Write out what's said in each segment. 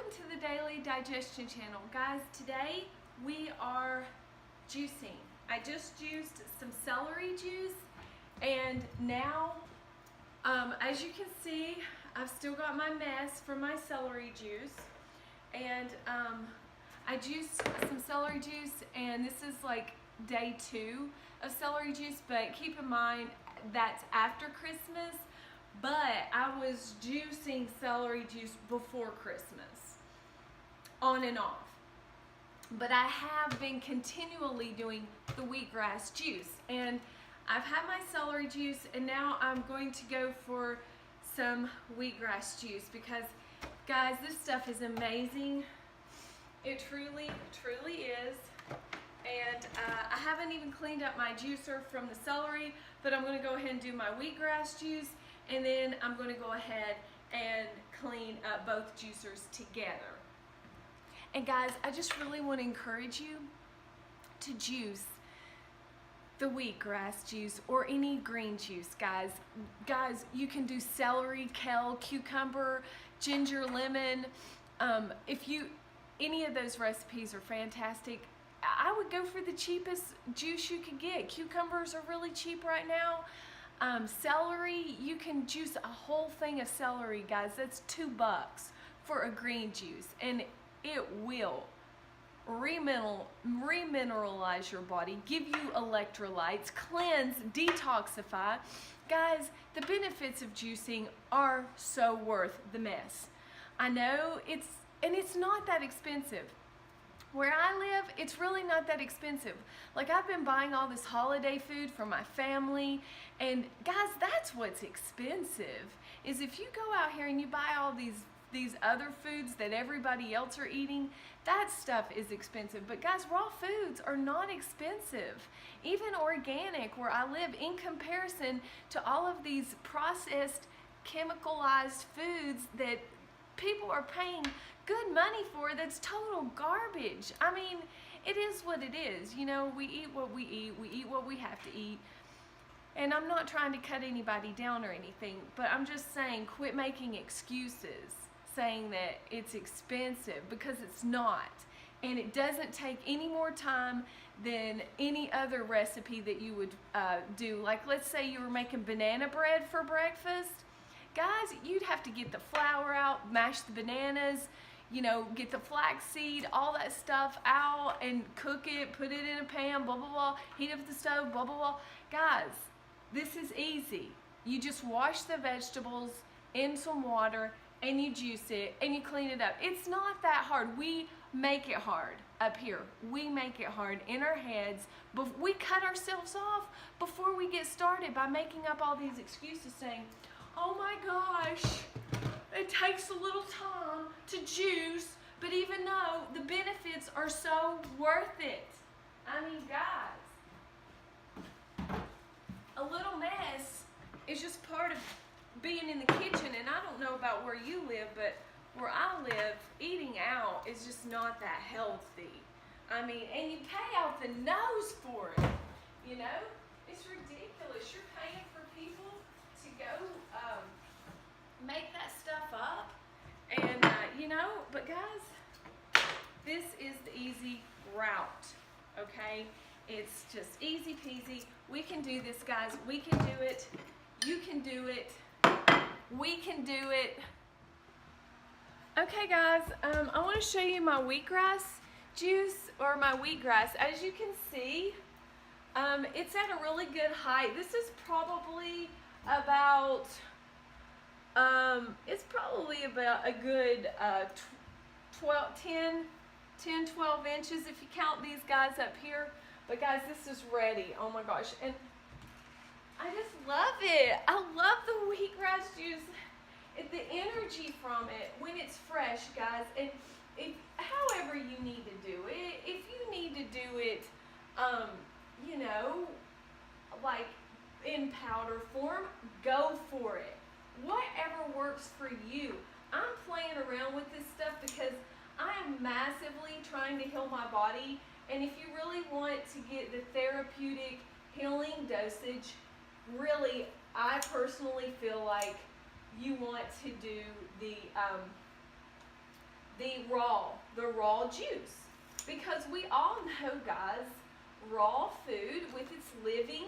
welcome to the Daily Digestion channel. Guys, today we are juicing. I just juiced some celery juice, and now, as you can see, I've still got my mess from my celery juice, and I juiced some celery juice, and this is like day 2 of celery juice, but keep in mind that's after Christmas. But I was juicing celery juice before Christmas, on and off. But I have been continually doing the wheatgrass juice. And I've had my celery juice, and now I'm going to go for some wheatgrass juice because, guys, this stuff is amazing. It truly, truly is. And I haven't even cleaned up my juicer from the celery, but I'm going to go ahead and do my wheatgrass juice. And then I'm going to go ahead and clean up both juicers together. And guys, I just really want to encourage you to juice the wheatgrass juice or any green juice, guys. Guys, you can do celery, kale, cucumber, ginger, lemon. Any of those recipes are fantastic. I would go for the cheapest juice you could get. Cucumbers are really cheap right now. Celery, you can juice a whole thing of celery, guys. That's $2 for a green juice, and it will remineralize your body, give you electrolytes, cleanse, detoxify. Guys, the benefits of juicing are so worth the mess. I know it's not that expensive. Where I live, it's really not that expensive. Like, I've been buying all this holiday food for my family, and guys, that's what's expensive, is if you go out here and you buy all these other foods that everybody else are eating, that stuff is expensive. But guys, raw foods are not expensive. Even organic, where I live, in comparison to all of these processed, chemicalized foods that people are paying good money for, that's total garbage. I mean, it is what it is. You know, we eat what we eat what we have to eat. And I'm not trying to cut anybody down or anything, but I'm just saying, quit making excuses saying that it's expensive, because it's not. And it doesn't take any more time than any other recipe that you would do. Like, let's say you were making banana bread for breakfast. Guys, you'd have to get the flour out, mash the bananas, you know, get the flaxseed, all that stuff out, and cook it, put it in a pan, blah, blah, blah, heat up the stove, blah, blah, blah. Guys, this is easy. You just wash the vegetables in some water, and you juice it, and you clean it up. It's not that hard. We make it hard up here. We make it hard in our heads. But we cut ourselves off before we get started by making up all these excuses saying, oh my gosh, it takes a little time to juice, but even though the benefits are so worth it. I mean, guys, a little mess is just part of being in the kitchen, and I don't know about where you live, but where I live, eating out is just not that healthy. I mean, and you pay out the nose for it, you know? It's ridiculous. You're paying for people to go make that stuff up, and you know, but guys, this is the easy route, okay? It's just easy peasy. We can do this, guys. We can do it. You can do it. We can do it. Okay, guys, I want to show you my wheatgrass juice, or my wheatgrass. As you can see, it's at a really good height. This is probably about it's probably about a good 10, 12 inches if you count these guys up here. But guys, this is ready. Oh my gosh. And I just love it. I love the wheatgrass juice. The energy from it when it's fresh, guys. And however you need to do it. If you need to do it, you know, like in powder form, go for it. Whatever works for you. I'm playing around with this stuff because I am massively trying to heal my body, and if you really want to get the therapeutic healing dosage, really, I personally feel like you want to do the raw juice. Because we all know, guys, raw food with its living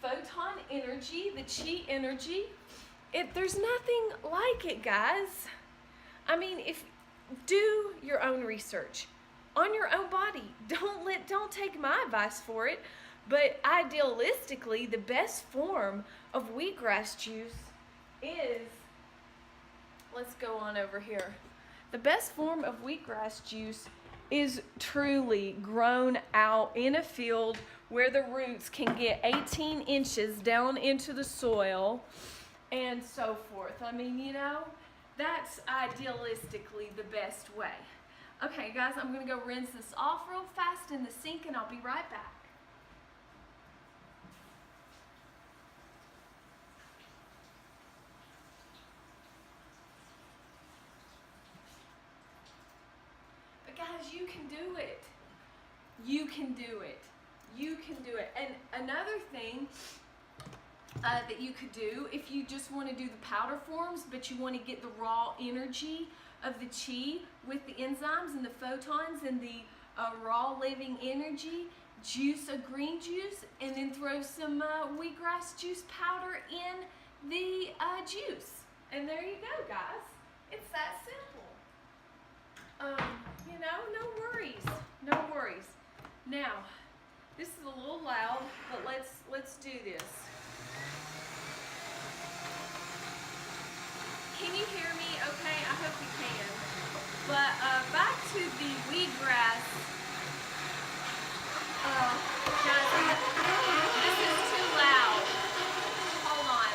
photon energy, the chi energy, there's nothing like it, guys. I mean, do your own research on your own body. Don't take my advice for it. But idealistically, the best form of wheatgrass juice is, let's go on over here. The best form of wheatgrass juice is truly grown out in a field where the roots can get 18 inches down into the soil and so forth. I mean, you know, that's idealistically the best way. Okay, guys, I'm going to go rinse this off real fast in the sink, and I'll be right back. But guys, you can do it. You can do it. You can do it. And another thing that you could do, if you just want to do the powder forms, but you want to get the raw energy of the chi with the enzymes and the photons and the raw living energy, juice a green juice and then throw some wheatgrass juice powder in the juice. And there you go, guys. It's that simple. You know, no worries. No worries. Now, this is a little loud, but let's do this. Can you hear me okay? I hope you can. But back to the wheatgrass. Guys, this is too loud. Hold on.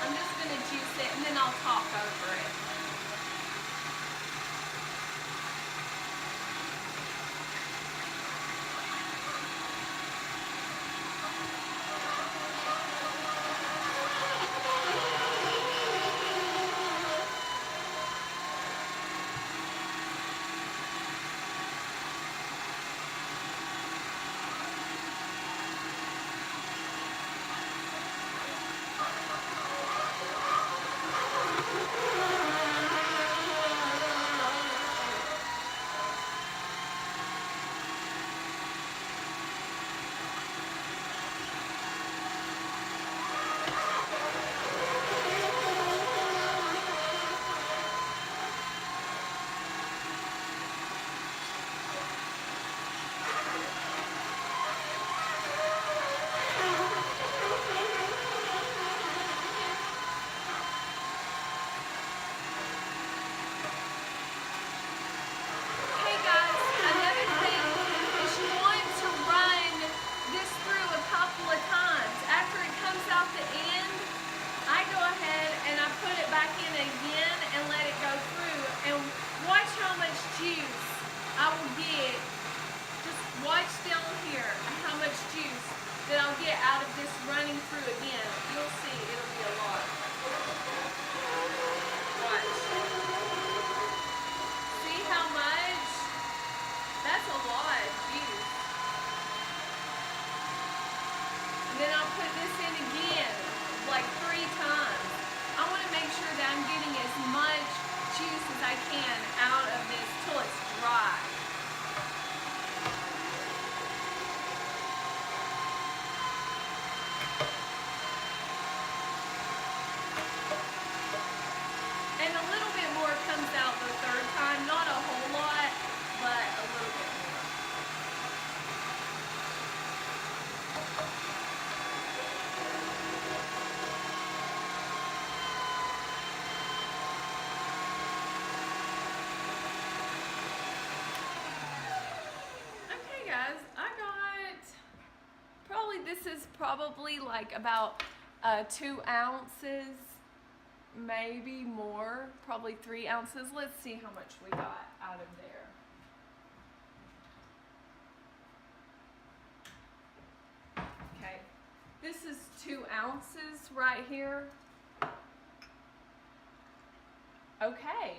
I'm just going to juice it and then I'll talk over it. This is probably like about 2 ounces, maybe more, probably 3 ounces. Let's see how much we got out of there. Okay, this is 2 ounces right here. Okay,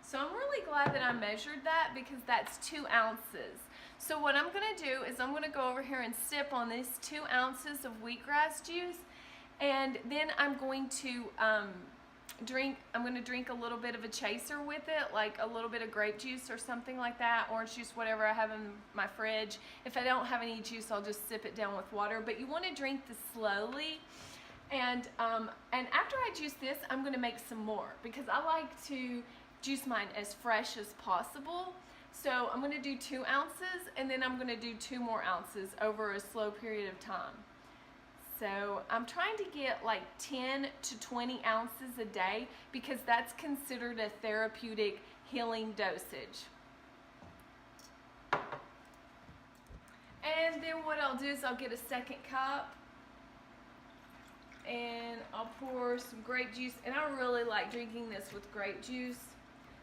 so I'm really glad that I measured that because that's 2 ounces. So what I'm going to do is I'm going to go over here and sip on these 2 ounces of wheatgrass juice, and then I'm going to I'm going to drink a little bit of a chaser with it, like a little bit of grape juice or something like that, orange juice, whatever I have in my fridge. If I don't have any juice, I'll just sip it down with water. But you want to drink this slowly. And after I juice this, I'm going to make some more because I like to juice mine as fresh as possible. So I'm going to do 2 ounces, and then I'm going to do 2 more ounces over a slow period of time. So I'm trying to get like 10 to 20 ounces a day because that's considered a therapeutic healing dosage. And then what I'll do is I'll get a second cup and I'll pour some grape juice. And I really like drinking this with grape juice.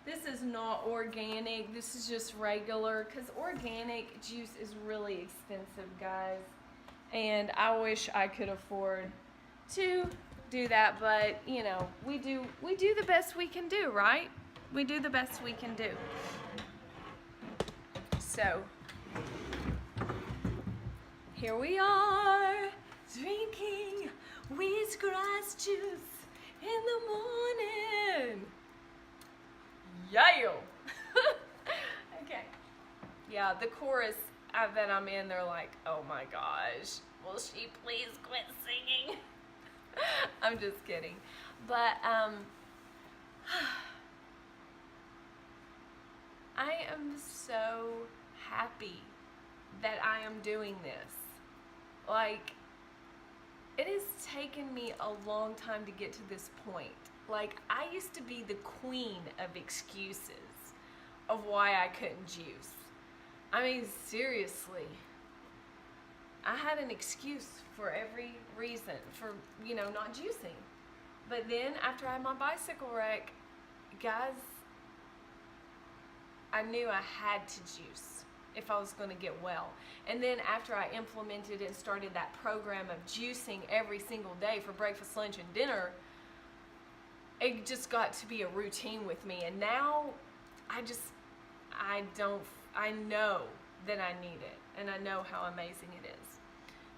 This is not organic, this is just regular, because organic juice is really expensive, guys. And I wish I could afford to do that, but you know, we do the best we can do, right? We do the best we can do. So here we are drinking wheatgrass juice in the morning. Yeah. Okay. Yeah, the chorus that I'm in, they're like, oh my gosh, will she please quit singing? I'm just kidding. But I am so happy that I am doing this. Like, it has taken me a long time to get to this point. Like, I used to be the queen of excuses of why I couldn't juice. I mean, seriously, I had an excuse for every reason for, you know, not juicing. But then after I had my bicycle wreck, guys, I knew I had to juice if I was going to get well. And then after I implemented and started that program of juicing every single day for breakfast, lunch, and dinner, it just got to be a routine with me. And now I know that I need it, and I know how amazing it is.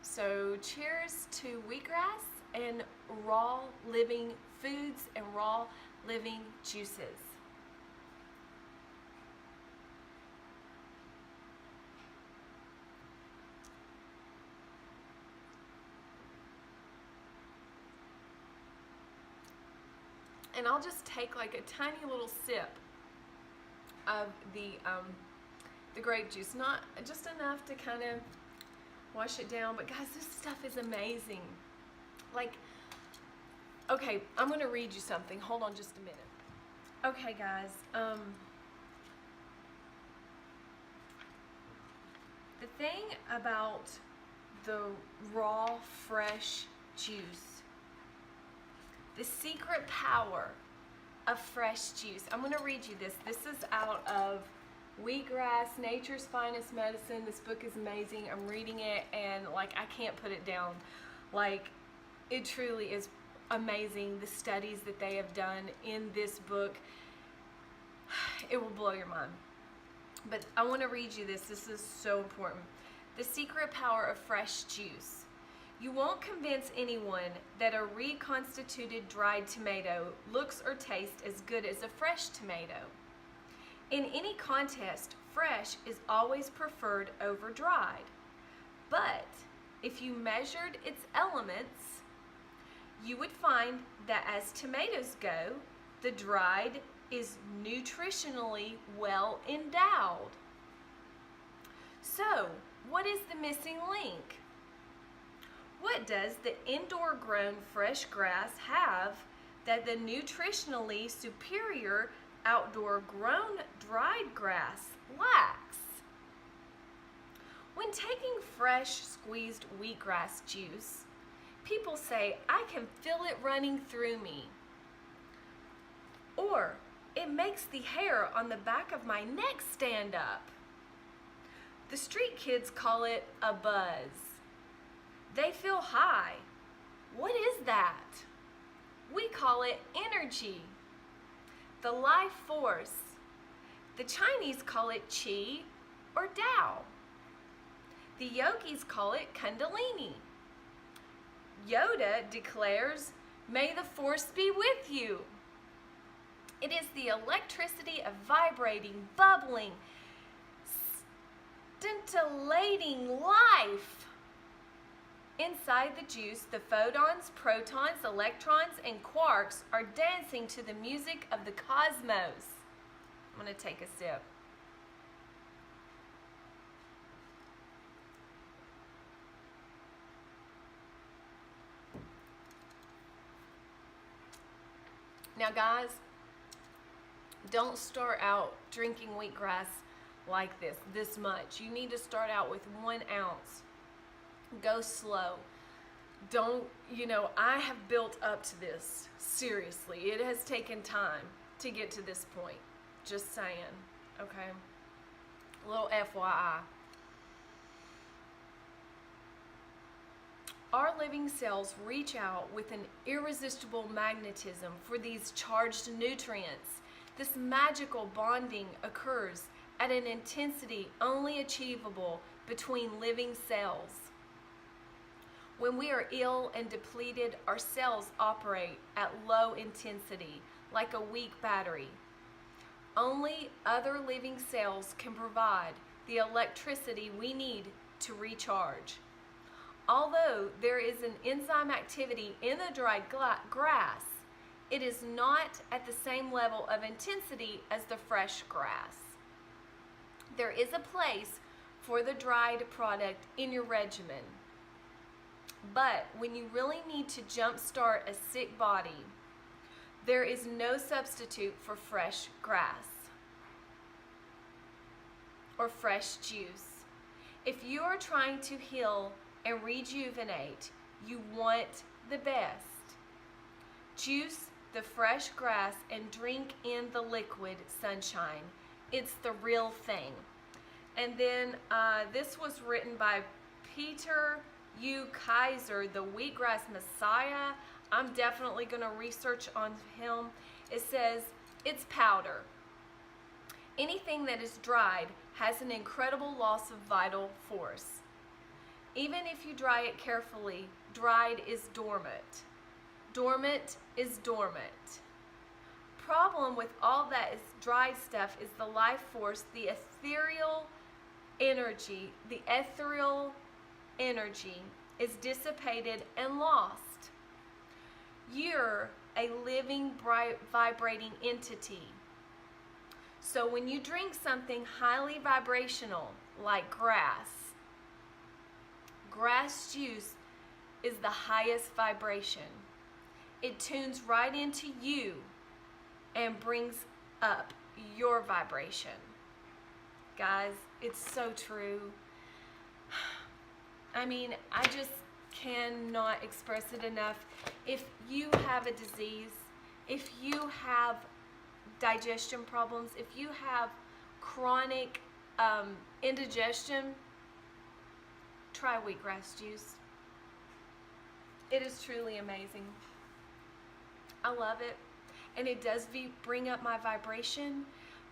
So cheers to wheatgrass and raw living foods and raw living juices. And I'll just take like a tiny little sip of the grape juice, not just enough to kind of wash it down. But guys, this stuff is amazing. Like, okay, I'm gonna read you something. Hold on just a minute. Okay, guys. The thing about the raw, fresh juice, the secret power of fresh juice. I'm going to read you this. This is out of Wheatgrass, Nature's Finest Medicine. This book is amazing. I'm reading it and like I can't put it down. Like, it truly is amazing, the studies that they have done in this book. It will blow your mind. But I want to read you this. This is so important. The secret power of fresh juice. You won't convince anyone that a reconstituted dried tomato looks or tastes as good as a fresh tomato. In any contest, fresh is always preferred over dried. But if you measured its elements, you would find that as tomatoes go, the dried is nutritionally well endowed. So, what is the missing link? What does the indoor grown fresh grass have that the nutritionally superior outdoor grown dried grass lacks? When taking fresh squeezed wheatgrass juice, people say, I can feel it running through me. Or, it makes the hair on the back of my neck stand up. The street kids call it a buzz. They feel high. What is that? We call it energy, the life force. The Chinese call it qi or Tao. The yogis call it kundalini. Yoda declares, may the force be with you. It is the electricity of vibrating, bubbling, scintillating life. Inside the juice, the photons, protons, electrons, and quarks are dancing to the music of the cosmos. I'm going to take a sip. Now guys, don't start out drinking wheatgrass like this much. You need to start out with 1 ounce. Go slow. Don't, I have built up to this. Seriously, it has taken time to get to this point. Just saying, okay? A little FYI. Our living cells reach out with an irresistible magnetism for these charged nutrients. This magical bonding occurs at an intensity only achievable between living cells. When we are ill and depleted, our cells operate at low intensity, like a weak battery. Only other living cells can provide the electricity we need to recharge. Although there is an enzyme activity in the dried grass, it is not at the same level of intensity as the fresh grass. There is a place for the dried product in your regimen. But when you really need to jumpstart a sick body, there is no substitute for fresh grass or fresh juice. If you are trying to heal and rejuvenate, you want the best. Juice the fresh grass and drink in the liquid sunshine. It's the real thing. And then this was written by Peter U. Kaiser, the Wheatgrass Messiah. I'm definitely going to research on him. It says, it's powder. Anything that is dried has an incredible loss of vital force. Even if you dry it carefully, dried is dormant. Dormant is dormant. Problem with all that is dried stuff is the life force, the ethereal energy. The ethereal energy is dissipated and lost. You're a living, bright, vibrating entity. So when you drink something highly vibrational like grass juice is the highest vibration. It tunes right into you and brings up your vibration. Guys, it's so true. I mean, I just cannot express it enough. If you have a disease, if you have digestion problems, if you have chronic indigestion, try wheatgrass juice. It is truly amazing. I love it. And it does bring up my vibration.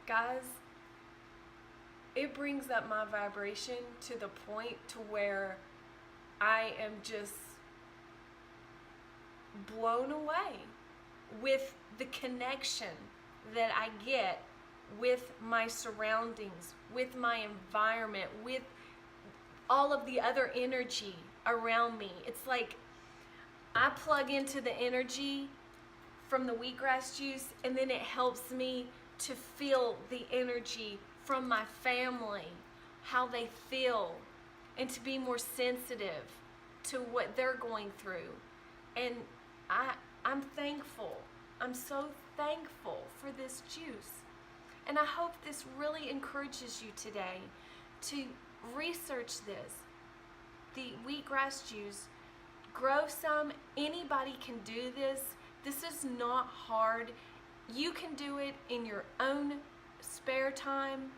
Guys, it brings up my vibration to the point to where I am just blown away with the connection that I get with my surroundings, with my environment, with all of the other energy around me. It's like I plug into the energy from the wheatgrass juice, and then it helps me to feel the energy from my family, how they feel, and to be more sensitive to what they're going through. And I'm thankful. I'm so thankful for this juice. And I hope this really encourages you today to research this. The wheatgrass juice, grow some. Anybody can do this. This is not hard. You can do it in your own spare time.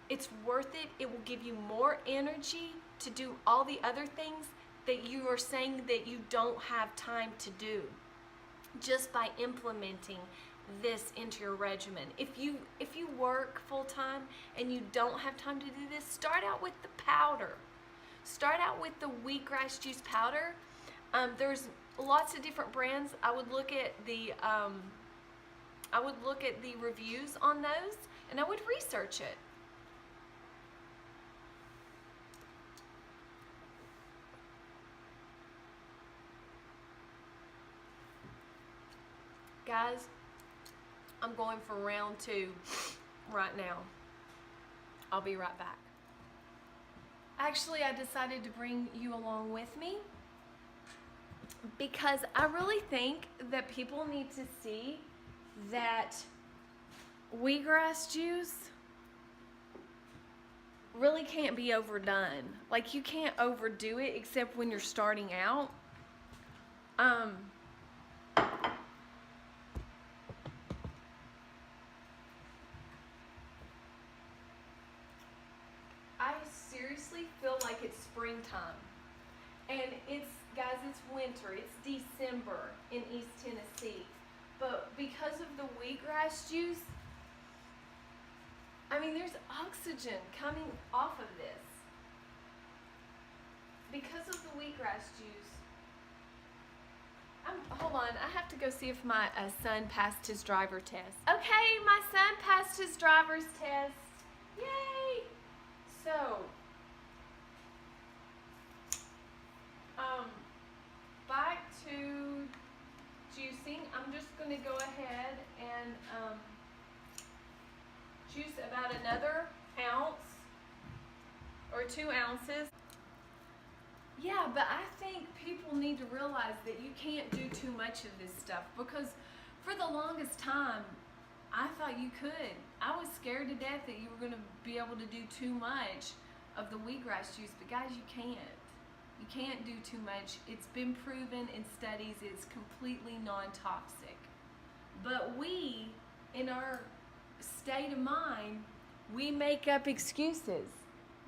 It's worth it. It will give you more energy to do all the other things that you are saying that you don't have time to do, just by implementing this into your regimen. If you work full-time and you don't have time to do this, start out with the powder. Start out with the wheatgrass juice powder. There's lots of different brands. I would look at the I would look at the reviews on those and I would research it. Guys, I'm going for round 2 right now. I'll be right back. Actually, I decided to bring you along with me because I really think that people need to see that wheatgrass juice really can't be overdone. Like, you can't overdo it except when you're starting out. I seriously feel like it's springtime. And guys, it's winter. It's December in East Tennessee. But because of the wheatgrass juice, I mean, there's oxygen coming off of this. Because of the wheatgrass juice. Hold on, I have to go see if my son passed his driver test. Okay, my son passed his driver's test. Yay! So, back to juicing. I'm just going to go ahead and juice about another ounce or 2 ounces. Yeah, but I think people need to realize that you can't do too much of this stuff, because for the longest time, I thought you could. I was scared to death that you were going to be able to do too much of the wheatgrass juice, but guys, you can't. You can't do too much. It's been proven in studies it's completely non-toxic. But we, in our state of mind, we make up excuses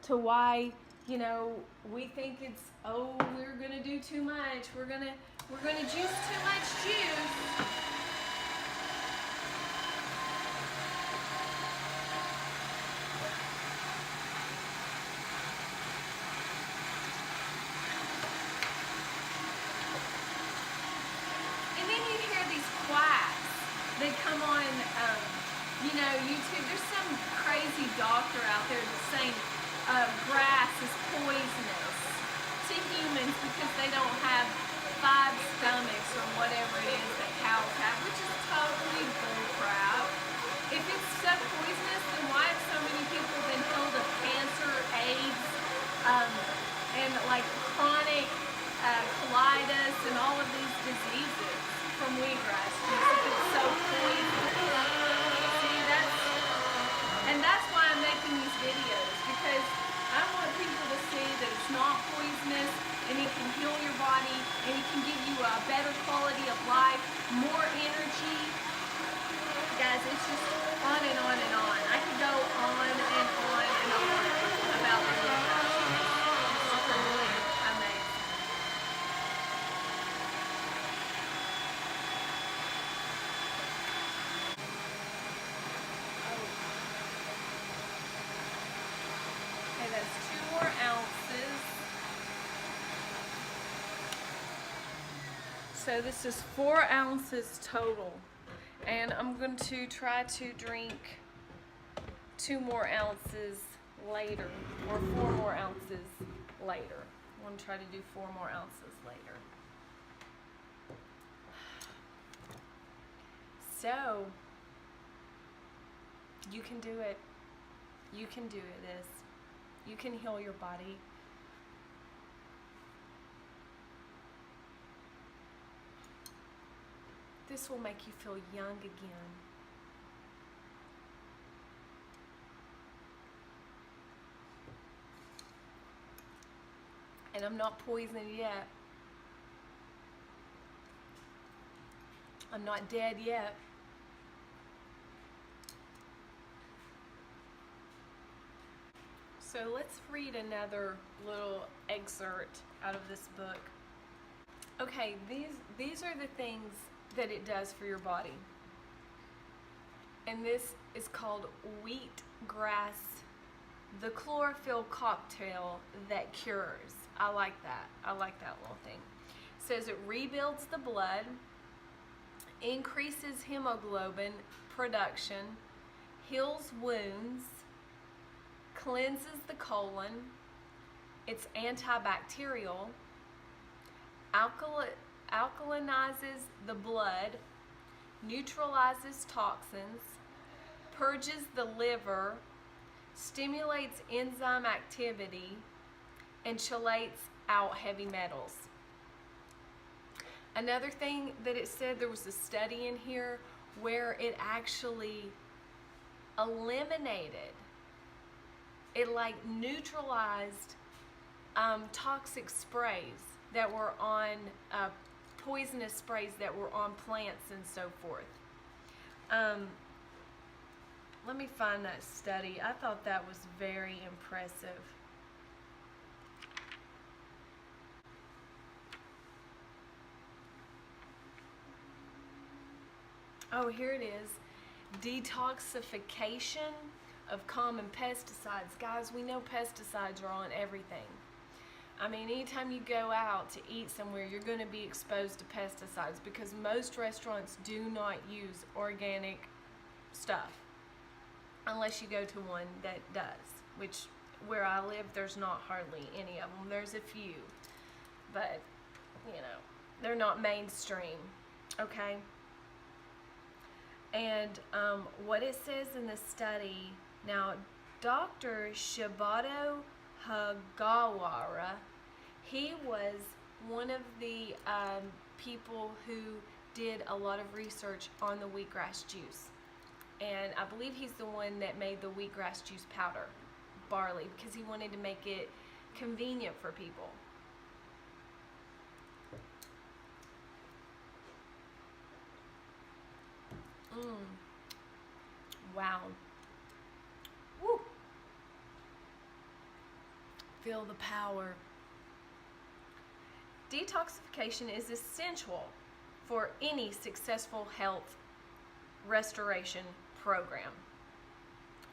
to why, you know, we think it's, oh, we're gonna do too much. We're gonna juice too much juice. And then you hear these quacks. They come on, you know, YouTube. There's some crazy doctor out there that's saying grass is poisonous to humans because they don't have 5 stomachs or whatever it is that cows have, which is totally bullcrap. If it's so poisonous, then why have so many people been healed of cancer, AIDS, and like chronic colitis and all of these diseases from wheatgrass juice if it's so poisonous? See, that's why I'm making these videos, because I want people to see that it's not poisonous, and it can heal your body, and it can give you a better quality of life, more energy. Guys, it's just on and on and on. I could go on and on and on about the wheatgrass juice. It's really amazing. Okay, that's 2 more ounces. So this is 4 ounces total. And I'm going to try to drink 2 more ounces later, or 4 more ounces later. I'm going to try to do 4 more ounces later. So, you can do it. You can do this. You can heal your body. This will make you feel young again. And I'm not poisoned yet. I'm not dead yet. So let's read another little excerpt out of this book. Okay, these are the things that it does for your body. And this is called wheatgrass, the chlorophyll cocktail that cures. I like that. I like that little thing. It says it rebuilds the blood, increases hemoglobin production, heals wounds, cleanses the colon, it's antibacterial, alkalinizes the blood, neutralizes toxins, purges the liver, stimulates enzyme activity, and chelates out heavy metals. Another thing that it said, there was a study in here where it actually eliminated, it like neutralized toxic sprays that were on, poisonous sprays that were on plants and so forth. Let me find that study. I thought that was very impressive. Oh, here it is. Detoxification of common pesticides. Guys, we know pesticides are on everything. I mean, anytime you go out to eat somewhere, you're going to be exposed to pesticides because most restaurants do not use organic stuff unless you go to one that does, which where I live, there's not hardly any of them. There's a few, but, you know, they're not mainstream, okay? And what it says in the study, now, Dr. Shibato Hagawara, he was one of the people who did a lot of research on the wheatgrass juice. And I believe he's the one that made the wheatgrass juice powder, barley, because he wanted to make it convenient for people. Wow. Woo. Feel the power. Detoxification is essential for any successful health restoration program.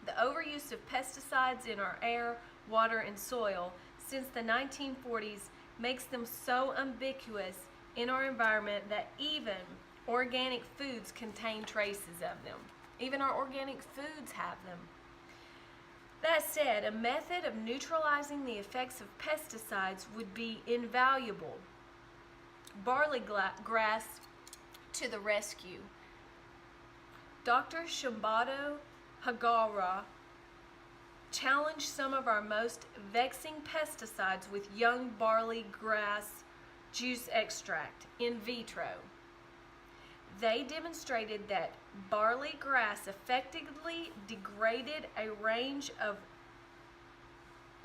The overuse of pesticides in our air, water, and soil since the 1940s makes them so ubiquitous in our environment that even organic foods contain traces of them. Even our organic foods have them. That said, a method of neutralizing the effects of pesticides would be invaluable. Barley grass to the rescue. Dr. Shibato Hagawara challenged some of our most vexing pesticides with young barley grass juice extract in vitro. They demonstrated that barley grass effectively degraded a range of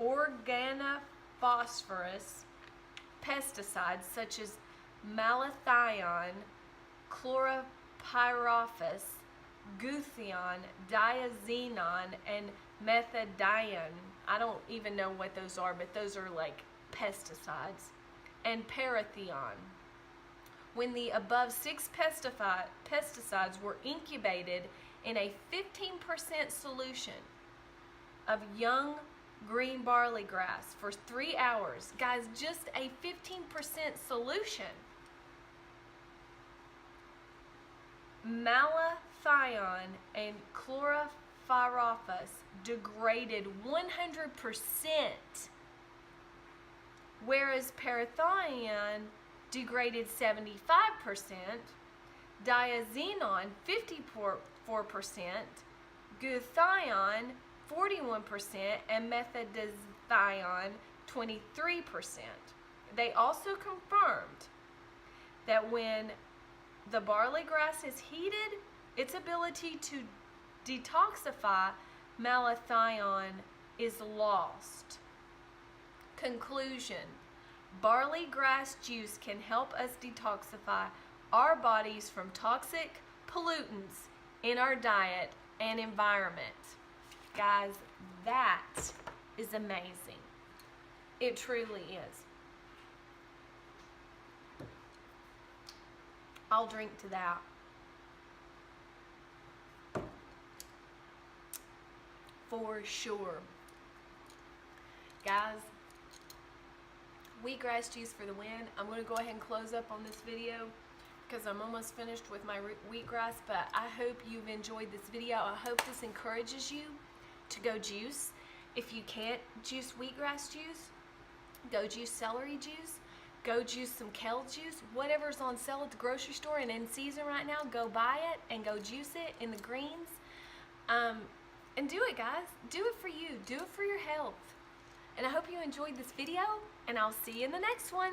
organophosphorus pesticides such as malathion, chloropyrifos, guthion, diazinon, and methadione. I don't even know what those are, but those are like pesticides. And parathion. When the above 6 pesticides were incubated in a 15% solution of young green barley grass for 3 hours. Guys, just a 15% solution. Malathion and chloropyrifos degraded 100%, whereas parathion degraded 75%, diazinon 54%, guthion 41%, and methadione 23%. They also confirmed that when the barley grass is heated, its ability to detoxify malathion is lost. Conclusion: barley grass juice can help us detoxify our bodies from toxic pollutants in our diet and environment. Guys, that is amazing. It truly is. I'll drink to that. For sure. Guys, wheatgrass juice for the win. I'm going to go ahead and close up on this video because I'm almost finished with my wheatgrass, but I hope you've enjoyed this video. I hope this encourages you to go juice. If you can't juice wheatgrass juice, go juice celery juice, go juice some kale juice, whatever's on sale at the grocery store and in season right now, go buy it and go juice it in the greens. And do it, guys. Do it for you. Do it for your health. And I hope you enjoyed this video, and I'll see you in the next one.